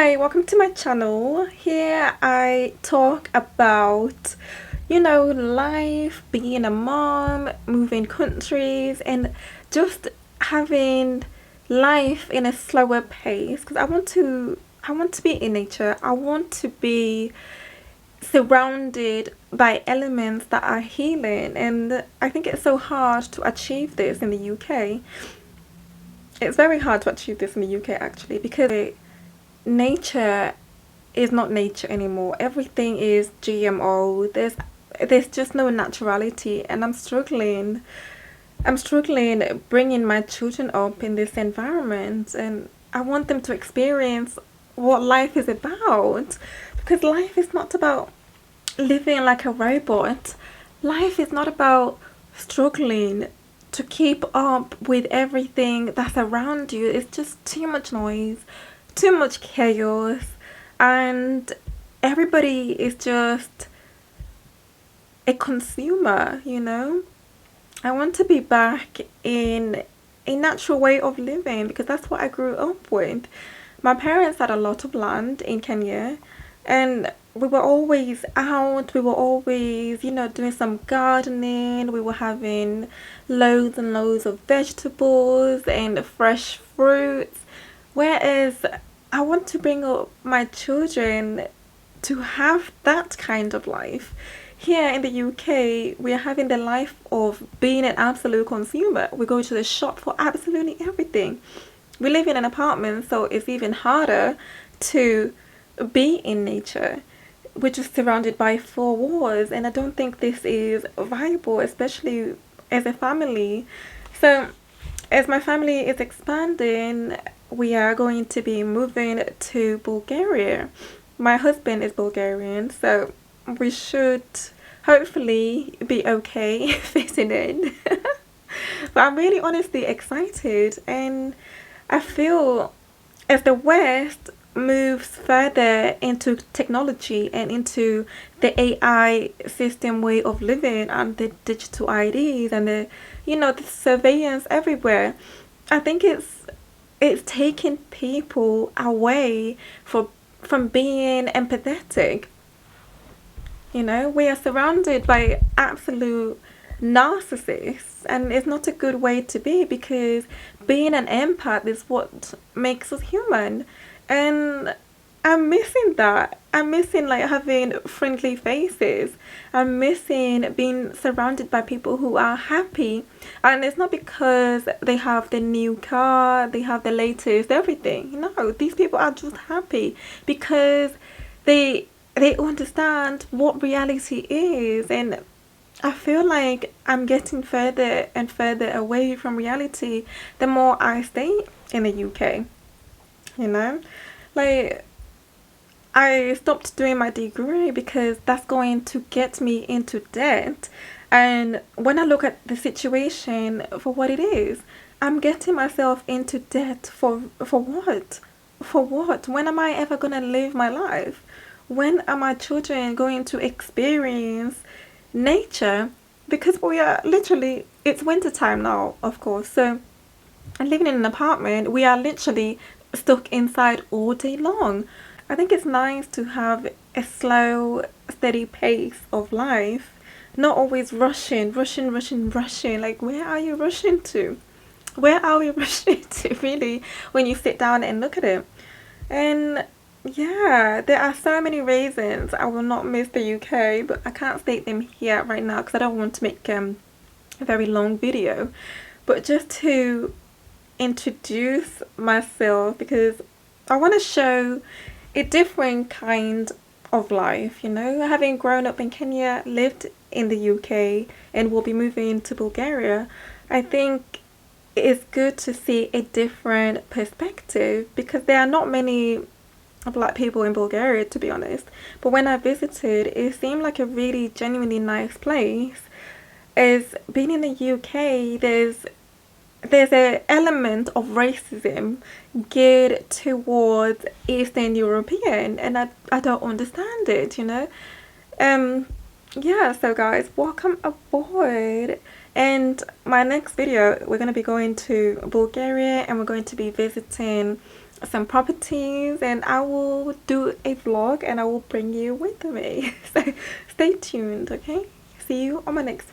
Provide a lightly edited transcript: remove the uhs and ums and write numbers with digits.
Hi, welcome to my channel. Here I talk about, life, being a mom, moving countries, and just having life in a slower pace because I want to be in nature. I want to be surrounded by elements that are healing, and I think it's so hard to achieve this in the UK. It's very hard to achieve this in the UK actually because nature is not nature anymore. Everything is GMO. There's just no naturality, and I'm struggling bringing my children up in this environment, and I want them to experience what life is about because life is not about living like a robot. Life is not about struggling to keep up with everything that's around you. It's just too much noise, too much chaos, and everybody is just a consumer. I want to be back in a natural way of living because that's what I grew up with. My parents had a lot of land in Kenya, and we were always out, we were always, doing some gardening, we were having loads and loads of vegetables and fresh fruits. Whereas I want to bring up my children to have that kind of life. Here in the UK, we are having the life of being an absolute consumer. We go to the shop for absolutely everything. We live in an apartment, so it's even harder to be in nature. We're just surrounded by four walls, and I don't think this is viable, especially as a family. So, as my family is expanding, we are going to be moving to Bulgaria. My husband is Bulgarian, so we should hopefully be okay fitting in. But I'm really honestly excited, and I feel as the West moves further into technology and into the AI system way of living and the digital IDs and the surveillance everywhere, I think it's taking people away from being empathetic. We are surrounded by absolute narcissists, and it's not a good way to be because being an empath is what makes us human. And I'm missing that. I'm missing like having friendly faces. I'm missing being surrounded by people who are happy. And it's not because they have the new car, they have the latest everything. No, these people are just happy because they they understand what reality is. And I feel like I'm getting further and further away from reality the more I stay in the UK, you know? Like, I stopped doing my degree because that's going to get me into debt. And when I look at the situation for what it is, I'm getting myself into debt for what? For what? When am I ever going to live my life? When are my children going to experience nature? Because we are literally, it's winter time now, of course. So, and living in an apartment, we are literally stuck inside all day long. I think it's nice to have a slow, steady pace of life, not always rushing. Like, where are you rushing to? Where are we rushing to, really, when you sit down and look at it? And yeah, there are so many reasons I will not miss the UK, but I can't state them here right now because I don't want to make a very long video. But just to introduce myself because I want to show a different kind of life, having grown up in Kenya, lived in the UK, and will be moving to Bulgaria. I think it's good to see a different perspective because there are not many black people in Bulgaria, to be honest. But when I visited, it seemed like a really genuinely nice place. As being in the UK, there's an element of racism geared towards Eastern European, and I don't understand it. Yeah, so guys, welcome aboard. And my next video, we're going to be going to Bulgaria, and we're going to be visiting some properties, and I will do a vlog and I will bring you with me. So stay tuned, okay? See you on my next one.